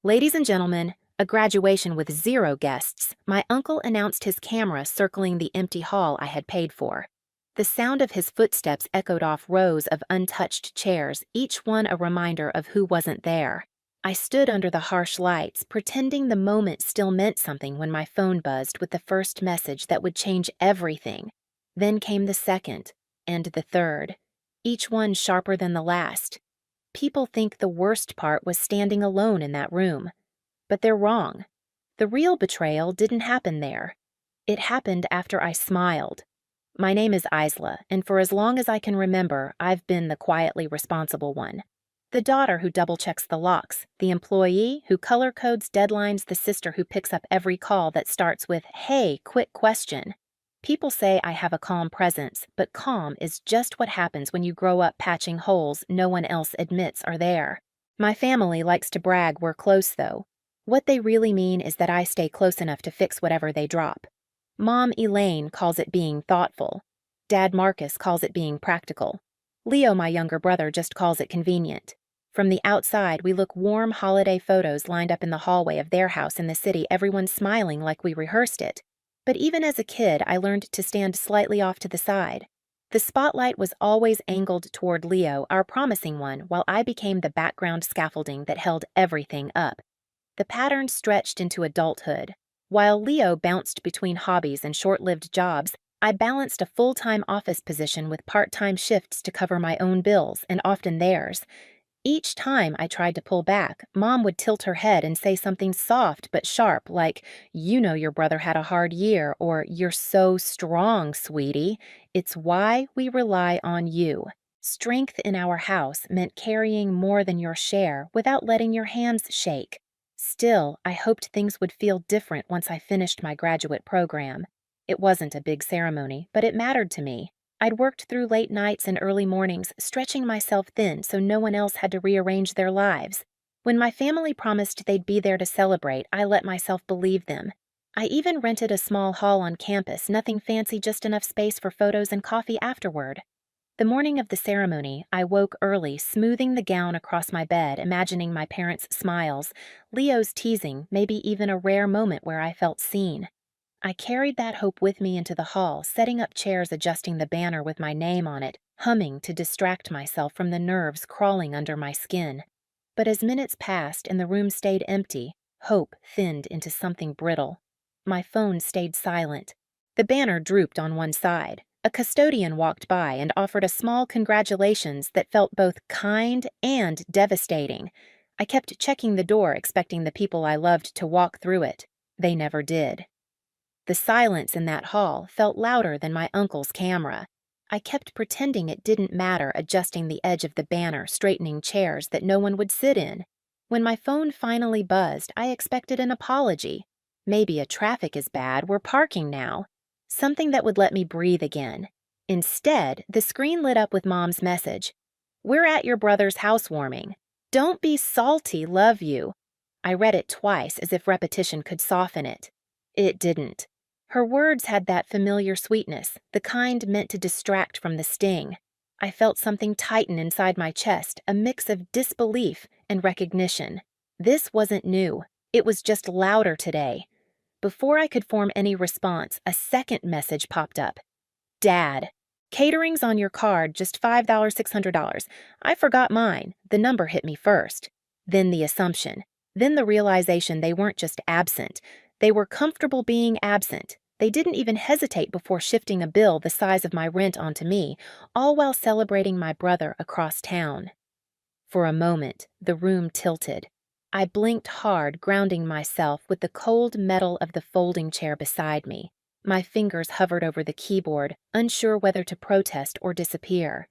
Ladies and gentlemen, a graduation with 0 guests, my uncle announced his camera circling the empty hall I had paid for. The sound of his footsteps echoed off rows of untouched chairs, each one a reminder of who wasn't there. I stood under the harsh lights, pretending the moment still meant something when my phone buzzed with the first message that would change everything. Then came the second, and the third, each one sharper than the last. People think the worst part was standing alone in that room. But they're wrong. The real betrayal didn't happen there. It happened after I smiled. My name is Isla, and for as long as I can remember, I've been the quietly responsible one. The daughter who double-checks the locks, the employee who color codes deadlines, the sister who picks up every call that starts with, "Hey, quick question." People say I have a calm presence, but calm is just what happens when you grow up patching holes no one else admits are there. My family likes to brag we're close, though. What they really mean is that I stay close enough to fix whatever they drop. Mom Elaine calls it being thoughtful. Dad Marcus calls it being practical. Leo, my younger brother, just calls it convenient. From the outside, we look warm holiday photos lined up in the hallway of their house in the city, everyone smiling like we rehearsed it. But even as a kid, I learned to stand slightly off to the side. The spotlight was always angled toward Leo, our promising one, while I became the background scaffolding that held everything up. The pattern stretched into adulthood. While Leo bounced between hobbies and short-lived jobs, I balanced a full-time office position with part-time shifts to cover my own bills and often theirs. Each time I tried to pull back, Mom would tilt her head and say something soft but sharp like, "You know your brother had a hard year," or "You're so strong, sweetie. It's why we rely on you." Strength in our house meant carrying more than your share without letting your hands shake. Still, I hoped things would feel different once I finished my graduate program. It wasn't a big ceremony, but it mattered to me. I'd worked through late nights and early mornings, stretching myself thin so no one else had to rearrange their lives. When my family promised they'd be there to celebrate, I let myself believe them. I even rented a small hall on campus, nothing fancy, just enough space for photos and coffee afterward. The morning of the ceremony, I woke early, smoothing the gown across my bed, imagining my parents' smiles, Leo's teasing, maybe even a rare moment where I felt seen. I carried that hope with me into the hall, setting up chairs, adjusting the banner with my name on it, humming to distract myself from the nerves crawling under my skin. But as minutes passed and the room stayed empty, hope thinned into something brittle. My phone stayed silent. The banner drooped on one side. A custodian walked by and offered a small congratulations that felt both kind and devastating. I kept checking the door, expecting the people I loved to walk through it. They never did. The silence in that hall felt louder than my uncle's camera. I kept pretending it didn't matter, adjusting the edge of the banner, straightening chairs that no one would sit in. When my phone finally buzzed, I expected an apology. Maybe a traffic is bad, we're parking now. Something that would let me breathe again. Instead, the screen lit up with Mom's message. "We're at your brother's housewarming. Don't be salty, love you." I read it twice as if repetition could soften it. It didn't. Her words had that familiar sweetness, the kind meant to distract from the sting. I felt something tighten inside my chest, a mix of disbelief and recognition. This wasn't new. It was just louder today. Before I could form any response, a second message popped up. "Dad, catering's on your card, just $5,600. I forgot mine. The number hit me first." Then the assumption. Then the realization they weren't just absent. They were comfortable being absent. They didn't even hesitate before shifting a bill the size of my rent onto me, all while celebrating my brother across town. For a moment, the room tilted. I blinked hard, grounding myself with the cold metal of the folding chair beside me. My fingers hovered over the keyboard, unsure whether to protest or disappear.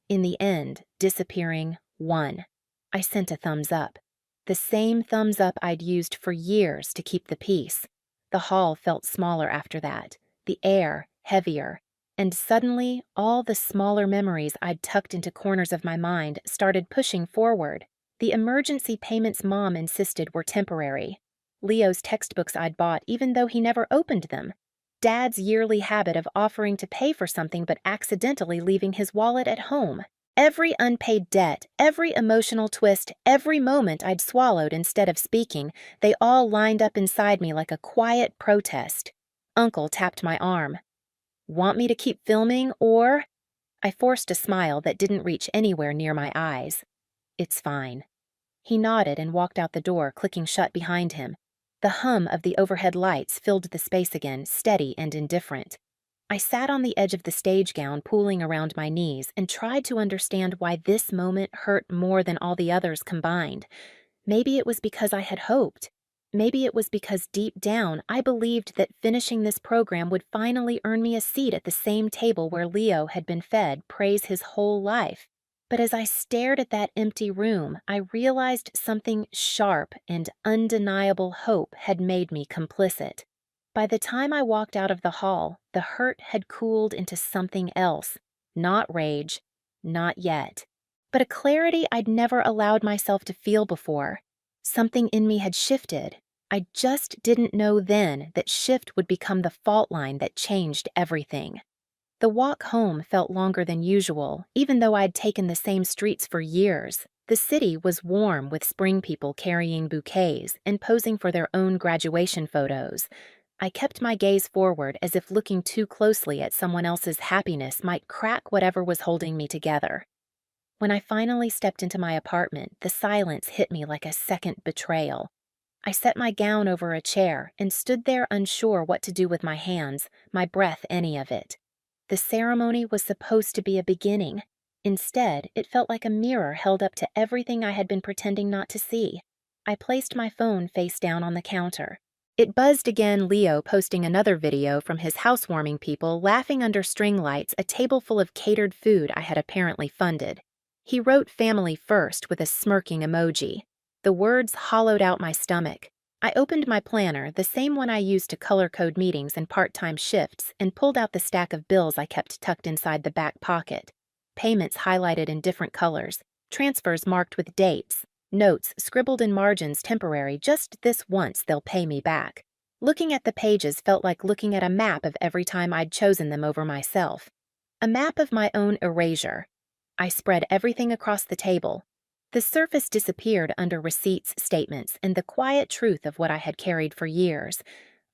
In the end, disappearing won. I sent a thumbs up. The same thumbs up I'd used for years to keep the peace. The hall felt smaller after that, the air heavier, and suddenly all the smaller memories I'd tucked into corners of my mind started pushing forward. The emergency payments Mom insisted were temporary. Leo's textbooks I'd bought even though he never opened them. Dad's yearly habit of offering to pay for something but accidentally leaving his wallet at home. Every unpaid debt, every emotional twist, every moment I'd swallowed instead of speaking, they all lined up inside me like a quiet protest. Uncle tapped my arm. Want me to keep filming, or? I forced a smile that didn't reach anywhere near my eyes. It's fine. He nodded and walked out the door, clicking shut behind him. The hum of the overhead lights filled the space again, steady and indifferent. I sat on the edge of the stage gown, pooling around my knees, and tried to understand why this moment hurt more than all the others combined. Maybe it was because I had hoped. Maybe it was because deep down I believed that finishing this program would finally earn me a seat at the same table where Leo had been fed praise his whole life. But as I stared at that empty room, I realized something sharp and undeniable hope had made me complicit. By the time I walked out of the hall, the hurt had cooled into something else. Not rage, not yet, but a clarity I'd never allowed myself to feel before. Something in me had shifted. I just didn't know then that shift would become the fault line that changed everything. The walk home felt longer than usual, even though I'd taken the same streets for years. The city was warm with spring people carrying bouquets and posing for their own graduation photos. I kept my gaze forward as if looking too closely at someone else's happiness might crack whatever was holding me together. When I finally stepped into my apartment, the silence hit me like a second betrayal. I set my gown over a chair and stood there unsure what to do with my hands, my breath any of it. The ceremony was supposed to be a beginning. Instead, it felt like a mirror held up to everything I had been pretending not to see. I placed my phone face down on the counter. It buzzed again, Leo posting another video from his housewarming people laughing under string lights, a table full of catered food I had apparently funded. He wrote family first with a smirking emoji. The words hollowed out my stomach. I opened my planner, the same one I used to color code meetings and part-time shifts, and pulled out the stack of bills I kept tucked inside the back pocket. Payments highlighted in different colors, transfers marked with dates, notes scribbled in margins temporary, just this once they'll pay me back. Looking at the pages felt like looking at a map of every time I'd chosen them over myself. A map of my own erasure. I spread everything across the table. The surface disappeared under receipts, statements, and the quiet truth of what I had carried for years.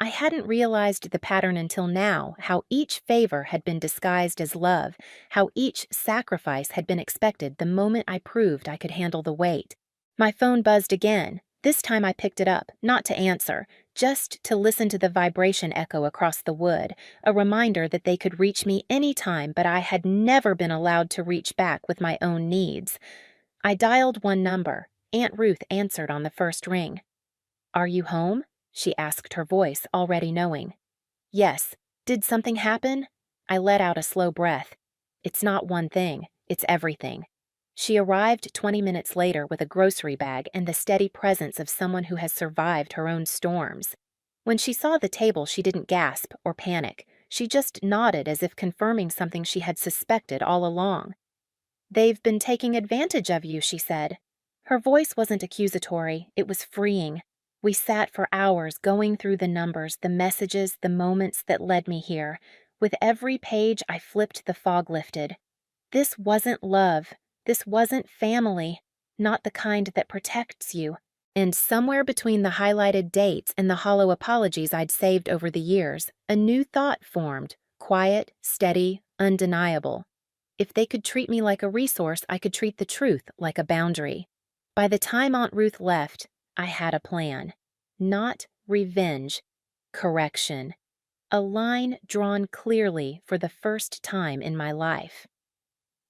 I hadn't realized the pattern until now, how each favor had been disguised as love, how each sacrifice had been expected the moment I proved I could handle the weight. My phone buzzed again. This time I picked it up, not to answer, just to listen to the vibration echo across the wood, a reminder that they could reach me any time, but I had never been allowed to reach back with my own needs. I dialed one number. Aunt Ruth answered on the first ring. "Are you home?" she asked, her voice already knowing. "Yes. Did something happen?" I let out a slow breath. "It's not one thing. It's everything." She arrived 20 minutes later with a grocery bag and the steady presence of someone who has survived her own storms. When she saw the table, she didn't gasp or panic. She just nodded as if confirming something she had suspected all along. "They've been taking advantage of you," she said. Her voice wasn't accusatory, it was freeing. We sat for hours going through the numbers, the messages, the moments that led me here. With every page I flipped, the fog lifted. This wasn't love. This wasn't family. Not the kind that protects you. And somewhere between the highlighted dates and the hollow apologies I'd saved over the years, a new thought formed, quiet, steady, undeniable. If they could treat me like a resource, I could treat the truth like a boundary. By the time Aunt Ruth left, I had a plan. Not revenge, correction. A line drawn clearly for the first time in my life.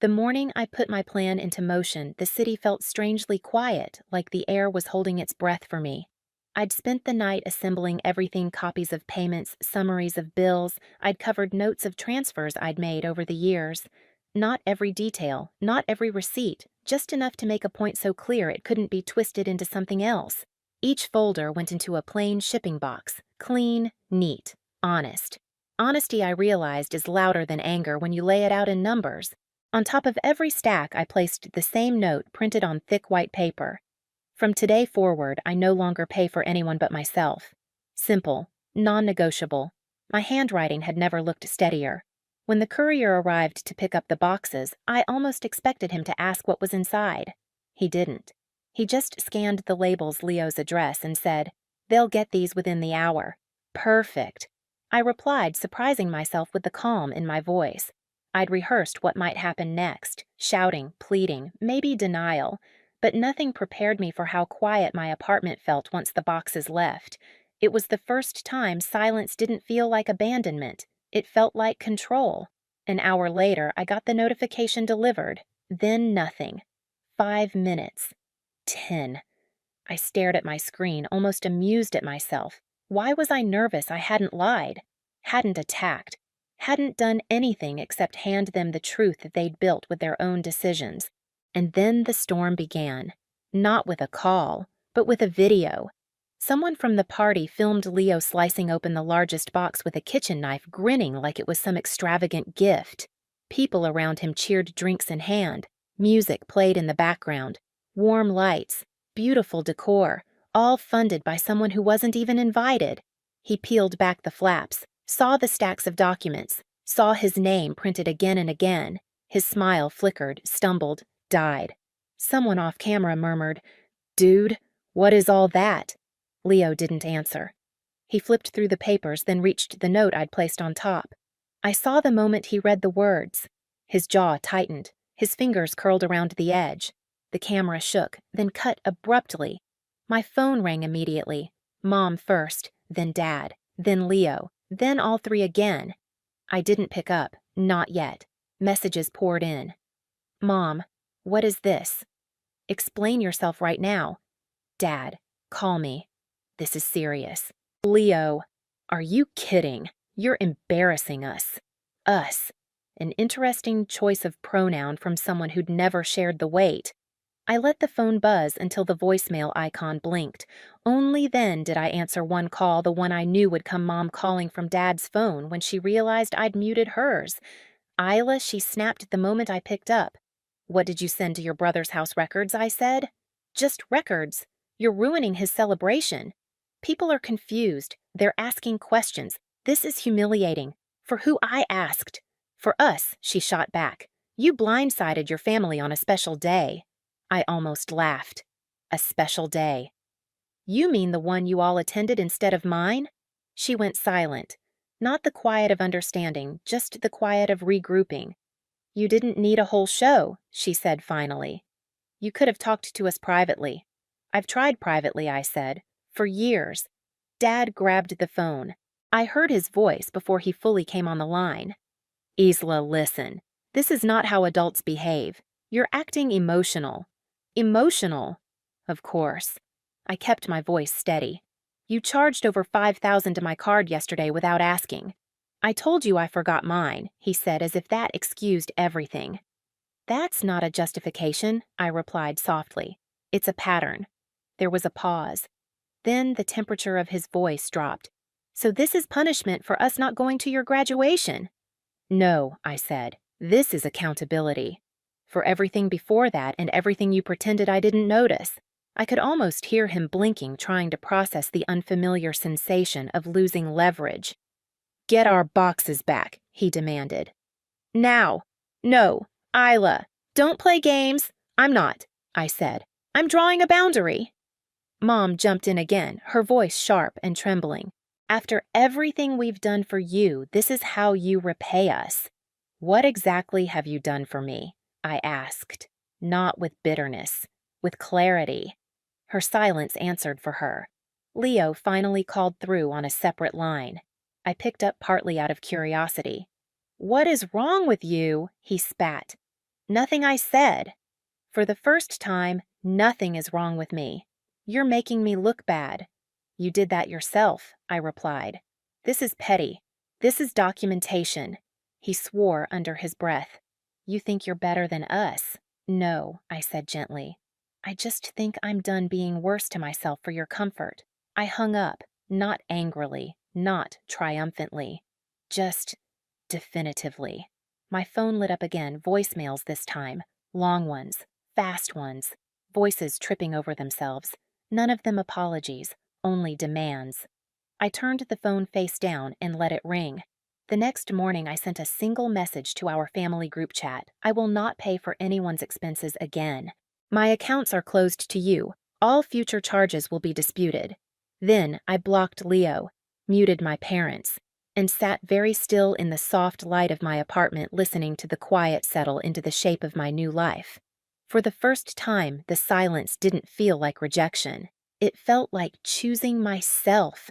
The morning I put my plan into motion, the city felt strangely quiet, like the air was holding its breath for me. I'd spent the night assembling everything, copies of payments, summaries of bills. I'd covered notes of transfers I'd made over the years. Not every detail, not every receipt, just enough to make a point so clear it couldn't be twisted into something else. Each folder went into a plain shipping box, clean, neat, honest. Honesty, I realized, is louder than anger when you lay it out in numbers. On top of every stack, I placed the same note printed on thick white paper. From today forward, I no longer pay for anyone but myself. Simple, non-negotiable. My handwriting had never looked steadier. When the courier arrived to pick up the boxes, I almost expected him to ask what was inside. He didn't. He just scanned the labels Leo's address and said, "They'll get these within the hour." Perfect. I replied, surprising myself with the calm in my voice. I'd rehearsed what might happen next, shouting, pleading, maybe denial, but nothing prepared me for how quiet my apartment felt once the boxes left. It was the first time silence didn't feel like abandonment. It felt like control. An hour later, I got the notification delivered. Then nothing. 5 minutes. 10. I stared at my screen, almost amused at myself. Why was I nervous I hadn't lied, hadn't attacked, hadn't done anything except hand them the truth that they'd built with their own decisions? And then the storm began. Not with a call, but with a video. Someone from the party filmed Leo slicing open the largest box with a kitchen knife, grinning like it was some extravagant gift. People around him cheered, drinks in hand. Music played in the background. Warm lights, beautiful decor, all funded by someone who wasn't even invited. He peeled back the flaps, saw the stacks of documents, saw his name printed again and again. His smile flickered, stumbled, died. Someone off camera murmured, "Dude, what is all that?" Leo didn't answer. He flipped through the papers, then reached the note I'd placed on top. I saw the moment he read the words. His jaw tightened, his fingers curled around the edge. The camera shook, then cut abruptly. My phone rang immediately. Mom first, then Dad, then Leo, then all three again. I didn't pick up, not yet. Messages poured in. "Mom, what is this?" "Explain yourself right now." "Dad, call me. This is serious." "Leo, are you kidding? You're embarrassing us." Us. An interesting choice of pronoun from someone who'd never shared the weight. I let the phone buzz until the voicemail icon blinked. Only then did I answer one call, the one I knew would come, Mom calling from Dad's phone, when she realized I'd muted hers. "Isla," she snapped the moment I picked up. "What did you send to your brother's house records?" I said. "Just records. You're ruining his celebration." People are confused. They're asking questions. This is humiliating. For who I asked. For us, she shot back. You blindsided your family on a special day. I almost laughed. A special day. You mean the one you all attended instead of mine? She went silent. Not the quiet of understanding, just the quiet of regrouping. You didn't need a whole show, she said finally. You could have talked to us privately. I've tried privately, I said. For years. Dad grabbed the phone. I heard his voice before he fully came on the line. "Isla, listen. This is not how adults behave. You're acting emotional." "Emotional?" "Of course." I kept my voice steady. "You charged over $5,000 to my card yesterday without asking." "I told you I forgot mine," he said, as if that excused everything. "That's not a justification," I replied softly. "It's a pattern." There was a pause. Then the temperature of his voice dropped. "So this is punishment for us not going to your graduation?" "No," I said. "This is accountability. For everything before that and everything you pretended I didn't notice." I could almost hear him blinking, trying to process the unfamiliar sensation of losing leverage. "Get our boxes back," he demanded. "Now." "No. Isla, don't play games." "I'm not," I said. "I'm drawing a boundary." Mom jumped in again, her voice sharp and trembling. "After everything we've done for you, this is how you repay us." "What exactly have you done for me?" I asked, not with bitterness, with clarity. Her silence answered for her. Leo finally called through on a separate line. I picked up partly out of curiosity. "What is wrong with you?" he spat. "Nothing, I said." "For the first time, nothing is wrong with me. You're making me look bad." "You did that yourself," I replied. "This is petty. This is documentation." He swore under his breath. "You think you're better than us?" "No," I said gently. "I just think I'm done being worse to myself for your comfort." I hung up, not angrily, not triumphantly. Just definitively. My phone lit up again, voicemails this time. Long ones, fast ones, voices tripping over themselves. None of them apologies, only demands. I turned the phone face down and let it ring. The next morning, I sent a single message to our family group chat. I will not pay for anyone's expenses again. My accounts are closed to you. All future charges will be disputed. Then I blocked Leo, muted my parents, and sat very still in the soft light of my apartment listening to the quiet settle into the shape of my new life. For the first time, the silence didn't feel like rejection. It felt like choosing myself.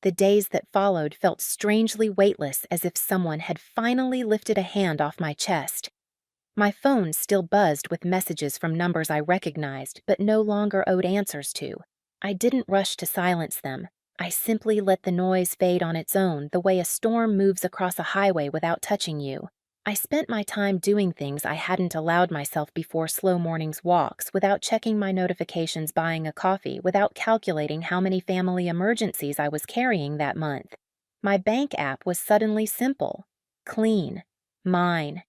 The days that followed felt strangely weightless, as if someone had finally lifted a hand off my chest. My phone still buzzed with messages from numbers I recognized but no longer owed answers to. I didn't rush to silence them. I simply let the noise fade on its own, the way a storm moves across a highway without touching you. I spent my time doing things I hadn't allowed myself before: slow mornings walks, without checking my notifications, buying a coffee, without calculating how many family emergencies I was carrying that month. My bank app was suddenly simple, clean, mine.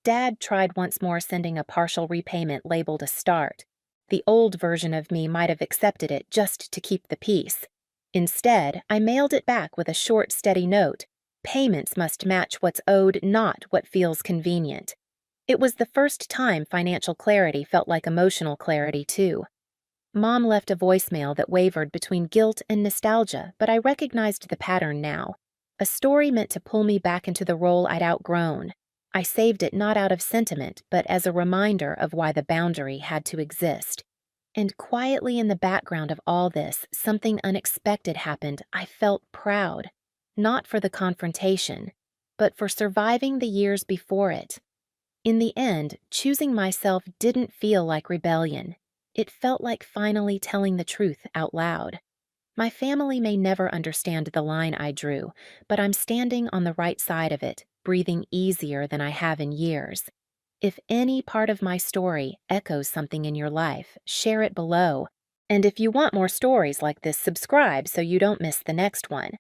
Dad tried once more, sending a partial repayment labeled a start. The old version of me might have accepted it just to keep the peace. Instead, I mailed it back with a short, steady note. Payments must match what's owed, not what feels convenient. It was the first time financial clarity felt like emotional clarity, too. Mom left a voicemail that wavered between guilt and nostalgia, but I recognized the pattern now. A story meant to pull me back into the role I'd outgrown. I saved it not out of sentiment, but as a reminder of why the boundary had to exist. And quietly in the background of all this, something unexpected happened. I felt proud. Not for the confrontation, but for surviving the years before it. In the end, choosing myself didn't feel like rebellion. It felt like finally telling the truth out loud. My family may never understand the line I drew, but I'm standing on the right side of it, breathing easier than I have in years. If any part of my story echoes something in your life, share it below. And if you want more stories like this, subscribe so you don't miss the next one.